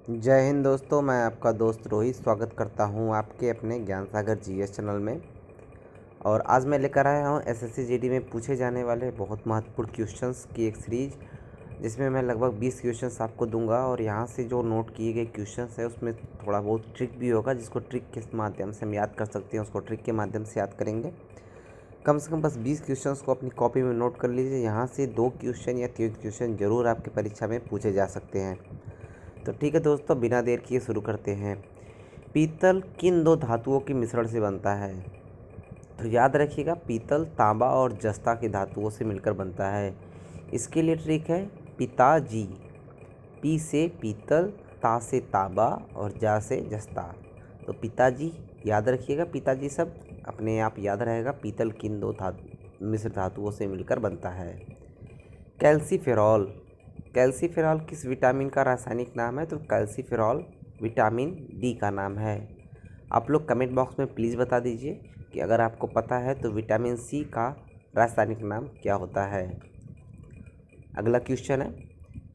जय हिंद दोस्तों, मैं आपका दोस्त रोहित स्वागत करता हूं आपके अपने ज्ञान सागर जीएस चैनल में। और आज मैं लेकर आया हूं एसएससी जीडी में पूछे जाने वाले बहुत महत्वपूर्ण क्वेश्चंस की एक सीरीज़, जिसमें मैं लगभग 20 क्वेश्चंस आपको दूंगा। और यहां से जो नोट किए गए क्वेश्चंस है उसमें थोड़ा बहुत ट्रिक भी होगा, जिसको ट्रिक के माध्यम से हम याद कर सकते हैं, उसको ट्रिक के माध्यम से याद करेंगे। कम से कम बस 20 क्वेश्चंस को अपनी कॉपी में नोट कर लीजिए। यहाँ से 2 क्वेश्चन या 3 क्वेश्चन ज़रूर आपकी परीक्षा में पूछे जा सकते हैं। तो ठीक है दोस्तों, बिना देर किए शुरू करते हैं। पीतल किन दो धातुओं के मिश्रण से बनता है? तो याद रखिएगा, पीतल तांबा और जस्ता की धातुओं से मिलकर बनता है। इसके लिए ट्रिक है पिताजी। पी से पीतल, ता से तांबा और जा से जस्ता। तो पिताजी याद रखिएगा, पिताजी सब अपने आप याद रहेगा। पीतल किन दो मिश्र धातुओं से मिलकर बनता है? कैल्सीफेरॉल। कैल्सीफेरॉल किस विटामिन का रासायनिक नाम है? तो कैल्सीफेरॉल विटामिन डी का नाम है। आप लोग कमेंट बॉक्स में प्लीज़ बता दीजिए कि अगर आपको पता है तो विटामिन सी का रासायनिक नाम क्या होता है। अगला क्वेश्चन है,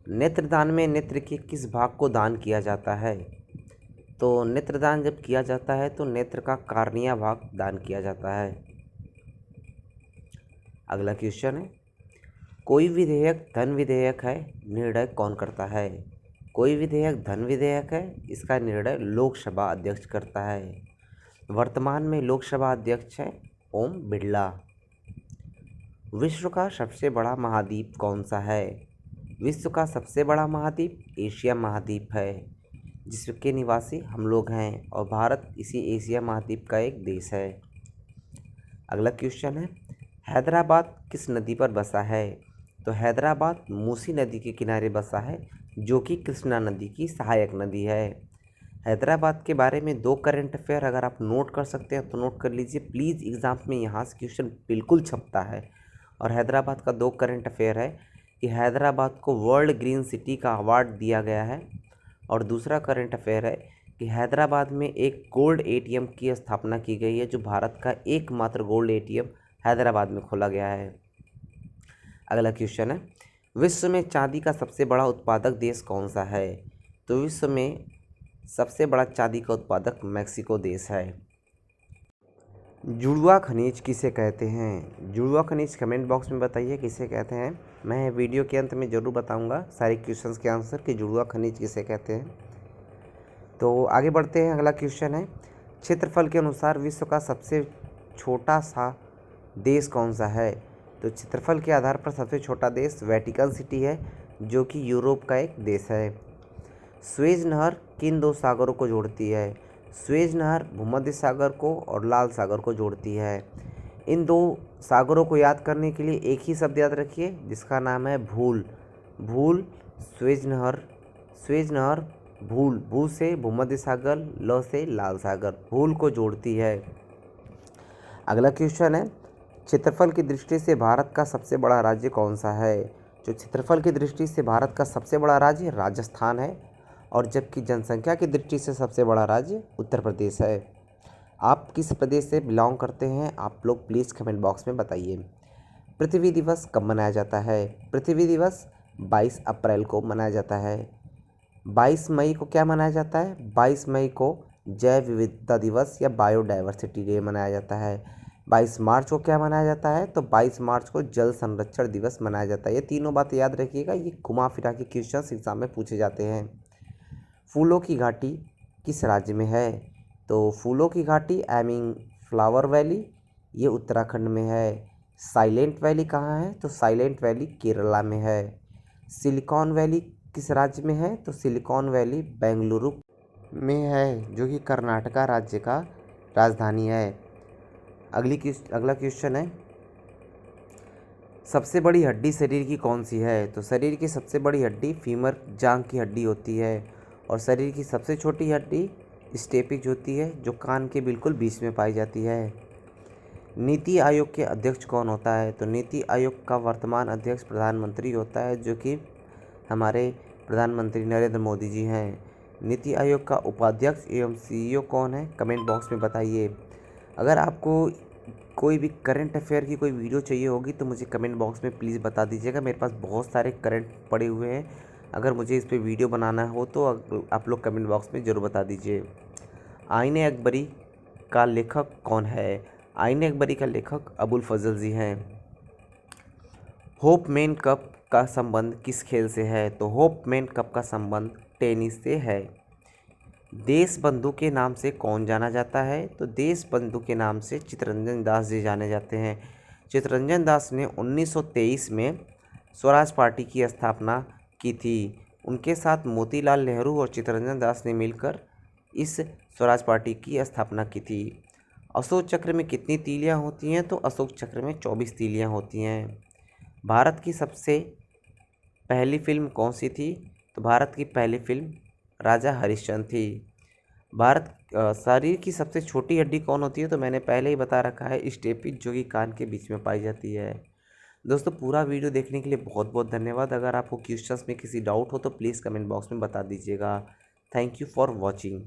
नेत्रदान में नेत्र के किस भाग को दान किया जाता है? तो नेत्रदान जब किया जाता है तो नेत्र का कार्निया भाग दान किया जाता है। अगला क्वेश्चन है, कोई विधेयक धन विधेयक है, निर्णय कौन करता है? कोई विधेयक धन विधेयक है, इसका निर्णय लोकसभा अध्यक्ष करता है। वर्तमान में लोकसभा अध्यक्ष हैं ओम बिरला। विश्व का सबसे बड़ा महाद्वीप कौन सा है? विश्व का सबसे बड़ा महाद्वीप एशिया महाद्वीप है, जिसके निवासी हम लोग हैं, और भारत इसी एशिया महाद्वीप का एक देश है। अगला क्वेश्चन है, हैदराबाद किस नदी पर बसा है? तो हैदराबाद मूसी नदी के किनारे बसा है, जो कि कृष्णा नदी की सहायक नदी है। हैदराबाद के बारे में 2 करंट अफेयर अगर आप नोट कर सकते हैं तो नोट कर लीजिए प्लीज़। एग्ज़ाम में यहाँ से क्वेश्चन बिल्कुल छपता है। और हैदराबाद का 2 करंट अफेयर है कि हैदराबाद को वर्ल्ड ग्रीन सिटी का अवार्ड दिया गया है। और दूसरा करंट अफेयर है कि हैदराबाद में एक गोल्ड एटीएम की स्थापना की गई है, जो भारत का एकमात्र गोल्ड एटीएम हैदराबाद में खोला गया है। अगला क्वेश्चन है, विश्व में चांदी का सबसे बड़ा उत्पादक देश कौन सा है? तो विश्व में सबसे बड़ा चांदी का उत्पादक मैक्सिको देश है। जुड़वा खनिज किसे कहते हैं? जुड़वा खनिज कमेंट बॉक्स में बताइए किसे कहते हैं। मैं वीडियो के अंत में ज़रूर बताऊंगा सारे क्वेश्चंस के आंसर कि जुड़वा खनिज किसे कहते हैं। तो आगे बढ़ते हैं। अगला क्वेश्चन है, क्षेत्रफल के अनुसार विश्व का सबसे छोटा सा देश कौन सा है? तो क्षेत्रफल के आधार पर सबसे छोटा देश वेटिकन सिटी है, जो कि यूरोप का एक देश है। स्वेज नहर किन 2 सागरों को जोड़ती है? स्वेज नहर भूमध्य सागर को और लाल सागर को जोड़ती है। इन 2 सागरों को याद करने के लिए एक ही शब्द याद रखिए, जिसका नाम है भूल। भूल स्वेज नहर, स्वेज नहर भूल, भू से भूमध्य सागर, ल से लाल सागर, भूल को जोड़ती है। अगला क्वेश्चन है, क्षेत्रफल की दृष्टि से भारत का सबसे बड़ा राज्य कौन सा है? जो क्षेत्रफल की दृष्टि से भारत का सबसे बड़ा राज्य राजस्थान है, और जबकि जनसंख्या की दृष्टि से सबसे बड़ा राज्य उत्तर प्रदेश है। आप किस प्रदेश से बिलोंग करते हैं? आप लोग प्लीज़ कमेंट बॉक्स में बताइए। पृथ्वी दिवस कब मनाया जाता है? पृथ्वी दिवस 22 अप्रैल को मनाया जाता है। 22 मई को क्या मनाया जाता है? 22 मई को जैव विविधता दिवस या बायोडाइवर्सिटी डे मनाया जाता है। 22 मार्च को क्या मनाया जाता है? तो 22 मार्च को जल संरक्षण दिवस मनाया जाता है। ये तीनों बातें याद रखिएगा, ये घुमा फिरा के क्वेश्चंस एग्जाम में पूछे जाते हैं। फूलों की घाटी किस राज्य में है? तो फूलों की घाटी आई मीन फ्लावर वैली, ये उत्तराखंड में है। साइलेंट वैली कहाँ है? तो साइलेंट वैली केरला में है। सिलिकॉन वैली किस राज्य में है? तो सिलिकॉन वैली बेंगलुरु में है, जो कि कर्नाटका राज्य का राजधानी है। अगला क्वेश्चन है, सबसे बड़ी हड्डी शरीर की कौन सी है? तो शरीर की सबसे बड़ी हड्डी फीमर जांघ की हड्डी होती है, और शरीर की सबसे छोटी हड्डी स्टेपिज होती है, जो कान के बिल्कुल बीच में पाई जाती है। नीति आयोग के अध्यक्ष कौन होता है? तो नीति आयोग का वर्तमान अध्यक्ष प्रधानमंत्री होता है, जो कि हमारे प्रधानमंत्री नरेंद्र मोदी जी हैं। नीति आयोग का उपाध्यक्ष एवं सीईओ कौन है? कमेंट बॉक्स में बताइए। अगर आपको कोई भी करंट अफेयर की कोई वीडियो चाहिए होगी तो मुझे कमेंट बॉक्स में प्लीज़ बता दीजिएगा। मेरे पास बहुत सारे करंट पड़े हुए हैं, अगर मुझे इस पे वीडियो बनाना हो तो आप लोग कमेंट बॉक्स में ज़रूर बता दीजिए। आईने अकबरी का लेखक कौन है? आईने अकबरी का लेखक अबुल फजल जी हैं। होप मैन कप का संबंध किस खेल से है? तो होप मैन कप का संबंध टेनिस से है। देश बंधु के नाम से कौन जाना जाता है? तो देश बंधु के नाम से चित्तरंजन दास जी जाने जाते हैं। चित्तरंजन दास ने 1923 में स्वराज पार्टी की स्थापना की थी। उनके साथ मोतीलाल नेहरू और चित्तरंजन दास ने मिलकर इस स्वराज पार्टी की स्थापना की थी। अशोक चक्र में कितनी तीलियां होती हैं? तो अशोक चक्र में 24 तीलियां होती हैं। भारत की सबसे पहली फिल्म कौन सी थी? तो भारत की पहली फिल्म राजा हरिश्चंद्र थी। भारत शरीर की सबसे छोटी हड्डी कौन होती है? तो मैंने पहले ही बता रखा है, स्टेपिज, जो कि कान के बीच में पाई जाती है। दोस्तों, पूरा वीडियो देखने के लिए बहुत बहुत धन्यवाद। अगर आपको क्वेश्चंस में किसी डाउट हो तो प्लीज़ कमेंट बॉक्स में बता दीजिएगा। Thank you for watching.